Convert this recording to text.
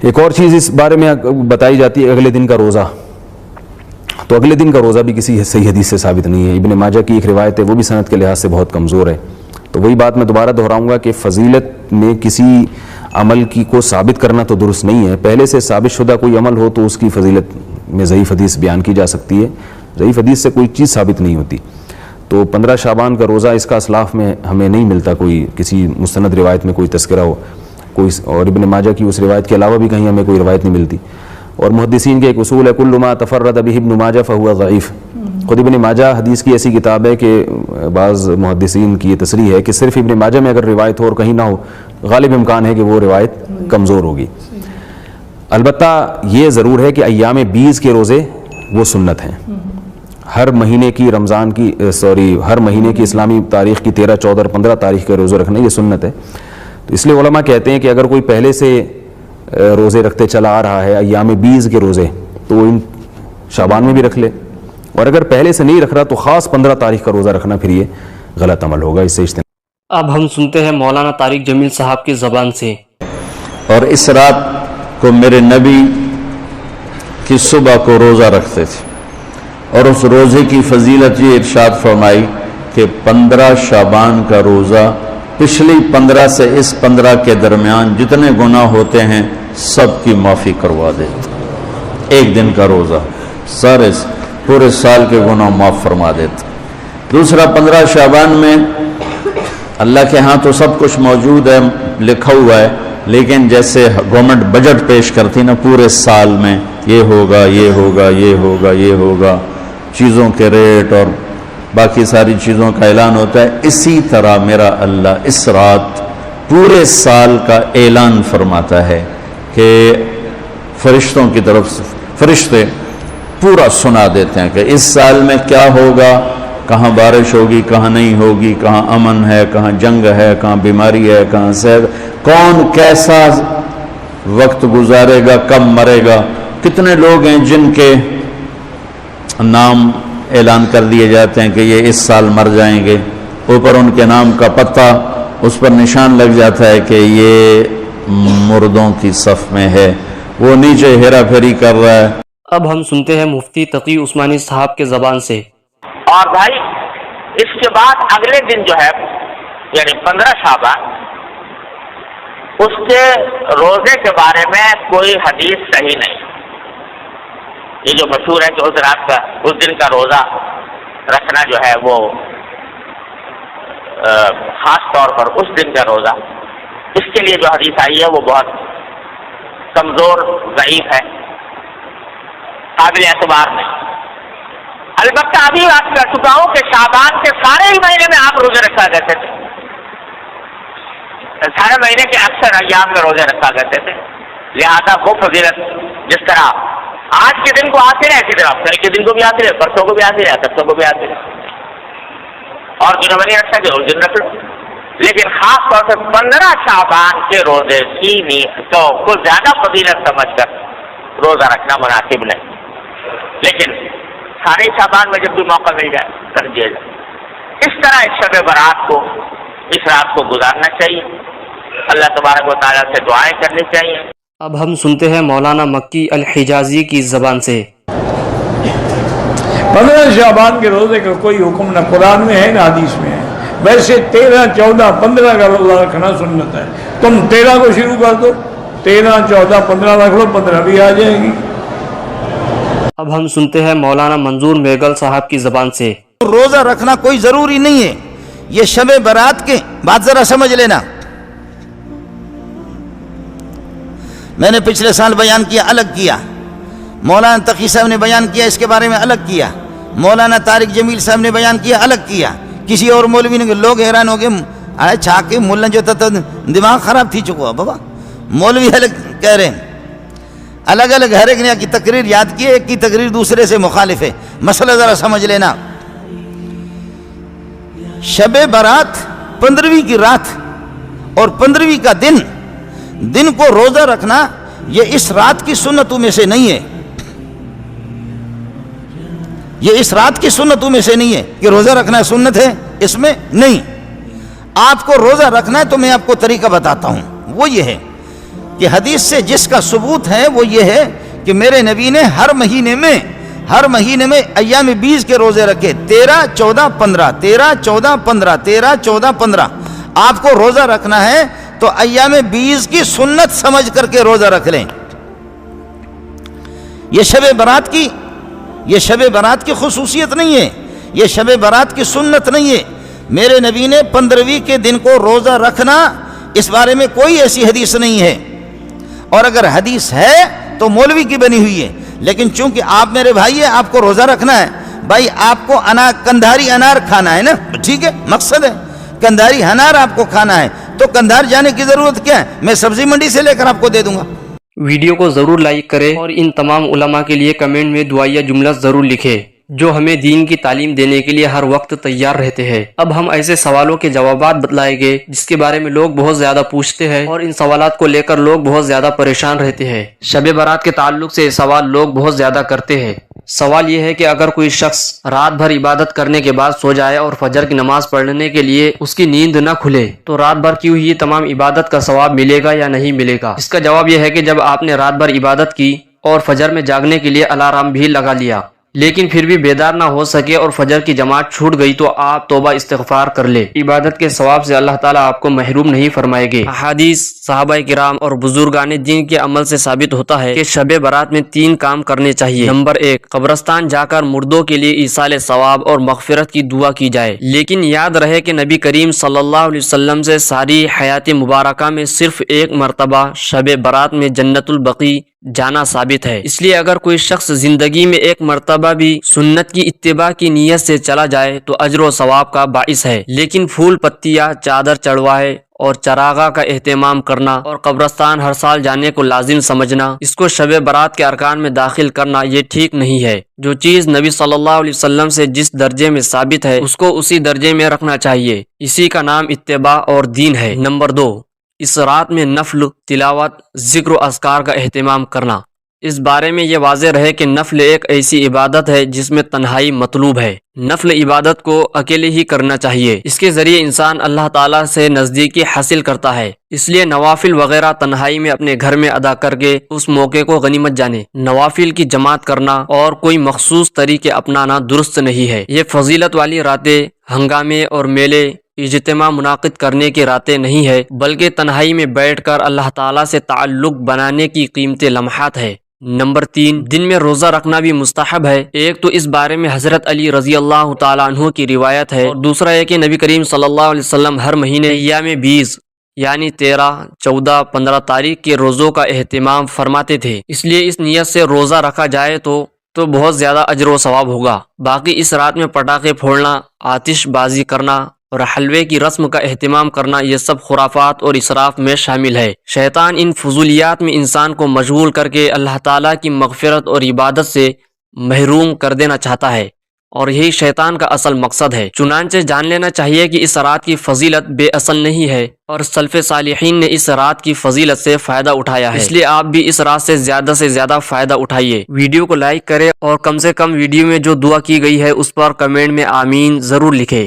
ایک اور چیز اس بارے میں بتائی جاتی ہے اگلے دن کا روزہ. تو اگلے دن کا روزہ بھی کسی صحیح حدیث سے ثابت نہیں ہے. ابن ماجہ کی ایک روایت ہے، وہ بھی سند کے لحاظ سے بہت کمزور ہے. تو وہی بات میں دوبارہ دہراؤں گا کہ فضیلت میں کسی عمل کی کو ثابت کرنا تو درست نہیں ہے. پہلے سے ثابت شدہ کوئی عمل ہو تو اس کی فضیلت میں ضعیف حدیث بیان کی جا سکتی ہے. ضعیف حدیث سے کوئی چیز ثابت نہیں ہوتی. تو 15 شعبان کا روزہ اس کا اسلاف میں ہمیں نہیں ملتا، کوئی کسی مستند روایت میں کوئی تذکرہ ہو کوئی، اور ابن ماجہ کی اس روایت کے علاوہ بھی کہیں ہمیں کوئی روایت نہیں ملتی. اور محدثین کے ایک اصول ہے کل ما تفرد به ابن ماجہ فهو ضعیف. خود ابن ماجہ حدیث کی ایسی کتاب ہے کہ بعض محدثین کی یہ تصریح ہے کہ صرف ابن ماجہ میں اگر روایت ہو اور کہیں نہ ہو، غالب امکان ہے کہ وہ روایت کمزور ہوگی. البتہ یہ ضرور ہے کہ ایام 20 کے روزے وہ سنت ہیں. ہر مہینے کی ہر مہینے کی اسلامی تاریخ کی 13، 14 اور 15 تاریخ کے روزے رکھنا یہ سنت ہے. تو اس لیے علماء کہتے ہیں کہ اگر کوئی پہلے سے روزے رکھتے چلا آ رہا ہے ایام 20 کے روزے، تو وہ ان شعبان میں بھی رکھ لے، اور اگر پہلے سے نہیں رکھ رہا تو خاص 15 تاریخ کا روزہ رکھنا پھر یہ غلط عمل ہوگا. اس سے اجتناب. اب ہم سنتے ہیں مولانا طارق جمیل صاحب کی زبان سے. اور اس رات کو میرے نبی کی صبح کو روزہ رکھتے تھے، اور اس روزے کی فضیلت یہ ارشاد فرمائی کہ 15 شعبان کا روزہ پچھلی 15 سے اس 15 کے درمیان جتنے گناہ ہوتے ہیں سب کی معافی کروا دیتا. ایک دن کا روزہ سارے پورے سال کے گناہ معاف فرما دیتا. دوسرا 15 شعبان میں اللہ کے ہاں تو سب کچھ موجود ہے، لکھا ہوا ہے، لیکن جیسے گورنمنٹ بجٹ پیش کرتی نا پورے سال میں، یہ ہوگا یہ ہوگا یہ ہوگا یہ ہوگا، چیزوں کے ریٹ اور باقی ساری چیزوں کا اعلان ہوتا ہے، اسی طرح میرا اللہ اس رات پورے سال کا اعلان فرماتا ہے کہ فرشتوں کی طرف سے فرشتے پورا سنا دیتے ہیں کہ اس سال میں کیا ہوگا، کہاں بارش ہوگی کہاں نہیں ہوگی، کہاں امن ہے کہاں جنگ ہے، کہاں بیماری ہے کہاں صحت، کون کیسا وقت گزارے گا، کب مرے گا. کتنے لوگ ہیں جن کے نام اعلان کر دیے جاتے ہیں کہ یہ اس سال مر جائیں گے، اوپر ان کے نام کا پتہ اس پر نشان لگ جاتا ہے کہ یہ مردوں کی صف میں ہے، وہ نیچے ہیرا پھیری کر رہا ہے. اب ہم سنتے ہیں مفتی تقی عثمانی صاحب کے زبان سے. اور بھائی اس کے بعد اگلے دن جو ہے یعنی 15 شعبان، اس کے روزے کے بارے میں کوئی حدیث صحیح نہیں. یہ جو مشہور ہے کہ اس رات کا اس دن کا روزہ رکھنا جو ہے وہ خاص طور پر اس دن کا روزہ، اس کے لیے جو حدیث آئی ہے وہ بہت کمزور ضعیف ہے، قابل اعتبار نہیں. البتہ ابھی بات کر چکا ہوں کہ شعبان کے سارے ہی مہینے میں آپ روزے رکھا کرتے تھے، سارے مہینے کے اکثر ایام میں روزے رکھا کرتے تھے. لہذا وہ فضیلت جس طرح آج کے دن کو آتے رہے، اسی طرح کل کے دن کو بھی آتے رہے، پرسوں کو بھی آتے رہے، ترسوں کو بھی آتے رہے، اور دنوں میں نہیں رکھ سکے اس دن رکھ لو. لیکن خاص طور سے 15 شعبان کے روزے کی تو کو زیادہ فضیلت سمجھ کر روزہ رکھنا مناسب نہیں. لیکن سارے شعبان میں جب بھی موقع مل جائے کر دیا جائے. اس طرح اس شب برات کو اس رات کو گزارنا چاہیے. اللہ تبارک و تعالیٰ سے دعائیں کرنی چاہیے. اب ہم سنتے ہیں مولانا مکی الحجازی کی زبان سے. 15 شعبان کے روزے کا کوئی حکم نہ قرآن میں ہے نہ حدیث میں ہے. ویسے 13، 14، 15 کا روزہ رکھنا سنت ہے. تم 13 کو شروع کر دو، 13، 14، 15 رکھ لو، 15 بھی آ جائے گی. اب ہم سنتے ہیں مولانا منظور میگل صاحب کی زبان سے. روزہ رکھنا کوئی ضروری نہیں ہے. یہ شب برات کے بات ذرا سمجھ لینا. میں نے پچھلے سال بیان کیا، الگ کیا. مولانا تقی صاحب نے بیان کیا، اس کے بارے میں الگ کیا. مولانا طارق جمیل صاحب نے بیان کیا، الگ کیا. کسی اور مولوی نے، لوگ حیران ہو گئے، ارے چھا کے ملن جو تھا دماغ خراب تھی چکا بابا. مولوی الگ کہہ رہے ہیں، الگ الگ ہر ایک نے کی تقریر یاد کی، ایک کی تقریر دوسرے سے مخالف ہے. مسئلہ ذرا سمجھ لینا. شب برات 15ویں کی رات اور 15ویں کا دن کو روزہ رکھنا یہ اس رات کی سنتوں میں سے نہیں ہے. یہ اس رات کی سنتوں میں سے نہیں ہے کہ روزہ رکھنا سنت ہے، اس میں نہیں. آپ کو روزہ رکھنا ہے تو میں آپ کو طریقہ بتاتا ہوں. وہ یہ ہے کہ حدیث سے جس کا ثبوت ہے وہ یہ ہے کہ میرے نبی نے ہر مہینے میں ایام 20 کے روزے رکھے، 13 14 15 13 14 15 13 14 15۔ آپ کو روزہ رکھنا ہے تو ایام 20 کی سنت سمجھ کر کے روزہ رکھ لیں۔ یہ شب برات کی خصوصیت نہیں ہے، یہ شب برات کی سنت نہیں ہے۔ میرے نبی نے 15ویں کے دن کو روزہ رکھنا، اس بارے میں کوئی ایسی حدیث نہیں ہے، اور اگر حدیث ہے تو مولوی کی بنی ہوئی ہے۔ لیکن چونکہ آپ میرے بھائی ہیں، آپ کو روزہ رکھنا ہے، بھائی آپ کو کندھاری انار کھانا ہے نا، ٹھیک ہے، مقصد ہے کندھاری انار آپ کو کھانا ہے، تو کندھار جانے کی ضرورت کیا ہے؟ میں سبزی منڈی سے لے کر آپ کو دے دوں گا۔ ویڈیو کو ضرور لائک کریں اور ان تمام علماء کے لیے کمنٹ میں دعائیہ جملہ ضرور لکھیں جو ہمیں دین کی تعلیم دینے کے لیے ہر وقت تیار رہتے ہیں۔ اب ہم ایسے سوالوں کے جوابات بتلائیں گے جس کے بارے میں لوگ بہت زیادہ پوچھتے ہیں اور ان سوالات کو لے کر لوگ بہت زیادہ پریشان رہتے ہیں۔ شب برات کے تعلق سے یہ سوال لوگ بہت زیادہ کرتے ہیں۔ سوال یہ ہے کہ اگر کوئی شخص رات بھر عبادت کرنے کے بعد سو جائے اور فجر کی نماز پڑھنے کے لیے اس کی نیند نہ کھلے تو رات بھر کی ہوئی تمام عبادت کا ثواب ملے گا یا نہیں ملے گا؟ اس کا جواب یہ ہے کہ جب آپ نے رات بھر عبادت کی اور فجر میں جاگنے کے لیے الارم بھی لگا لیا لیکن پھر بھی بیدار نہ ہو سکے اور فجر کی جماعت چھوٹ گئی تو آپ توبہ استغفار کر لے، عبادت کے ثواب سے اللہ تعالیٰ آپ کو محروم نہیں فرمائے گے۔ احادیث، صحابہ کرام اور بزرگان دین کے عمل سے ثابت ہوتا ہے کہ شب برات میں 3 کام کرنے چاہیے۔ نمبر 1، قبرستان جا کر مردوں کے لیے ایصال ثواب اور مغفرت کی دعا کی جائے، لیکن یاد رہے کہ نبی کریم صلی اللہ علیہ وسلم سے ساری حیات مبارکہ میں صرف 1 مرتبہ شب برات میں جنت البقیع جانا ثابت ہے۔ اس لیے اگر کوئی شخص زندگی میں 1 مرتبہ بھی سنت کی اتباع کی نیت سے چلا جائے تو اجر و ثواب کا باعث ہے، لیکن پھول پتیاں، چادر چڑھوائے اور چراغاں کا اہتمام کرنا اور قبرستان ہر سال جانے کو لازم سمجھنا، اس کو شب برات کے ارکان میں داخل کرنا، یہ ٹھیک نہیں ہے۔ جو چیز نبی صلی اللہ علیہ وسلم سے جس درجے میں ثابت ہے اس کو اسی درجے میں رکھنا چاہیے، اسی کا نام اتباع اور دین ہے۔ نمبر 2، اس رات میں نفل، تلاوت، ذکر و اذکار کا اہتمام کرنا۔ اس بارے میں یہ واضح رہے کہ نفل ایک ایسی عبادت ہے جس میں تنہائی مطلوب ہے۔ نفل عبادت کو اکیلے ہی کرنا چاہیے، اس کے ذریعے انسان اللہ تعالیٰ سے نزدیکی حاصل کرتا ہے۔ اس لیے نوافل وغیرہ تنہائی میں اپنے گھر میں ادا کر کے اس موقع کو غنیمت جانے۔ نوافل کی جماعت کرنا اور کوئی مخصوص طریقے اپنانا درست نہیں ہے۔ یہ فضیلت والی راتیں ہنگامے اور میلے اجتماع منعقد کرنے کی راتیں نہیں ہے، بلکہ تنہائی میں بیٹھ کر اللہ تعالیٰ سے تعلق بنانے کی قیمتی لمحات ہے۔ نمبر 3، دن میں روزہ رکھنا بھی مستحب ہے۔ ایک تو اس بارے میں حضرت علی رضی اللہ تعالیٰ عنہ کی روایت ہے، اور دوسرا یہ کہ نبی کریم صلی اللہ علیہ وسلم ہر مہینے ایام 20 یعنی 13 14 15 تاریخ کے روزوں کا اہتمام فرماتے تھے۔ اس لیے اس نیت سے روزہ رکھا جائے تو بہت زیادہ اجر و ثواب ہوگا۔ باقی اس رات میں پٹاخے پھوڑنا، آتش بازی کرنا اور حلوے کی رسم کا اہتمام کرنا، یہ سب خرافات اور اسراف میں شامل ہے۔ شیطان ان فضولیات میں انسان کو مشغول کر کے اللہ تعالیٰ کی مغفرت اور عبادت سے محروم کر دینا چاہتا ہے، اور یہی شیطان کا اصل مقصد ہے۔ چنانچہ جان لینا چاہیے کہ اس رات کی فضیلت بے اصل نہیں ہے، اور سلف صالحین نے اس رات کی فضیلت سے فائدہ اٹھایا ہے۔ اس لیے آپ بھی اس رات سے زیادہ فائدہ اٹھائیے۔ ویڈیو کو لائک کریں اور کم سے کم ویڈیو میں جو دعا کی گئی ہے اس پر کمنٹ میں آمین ضرور لکھیں۔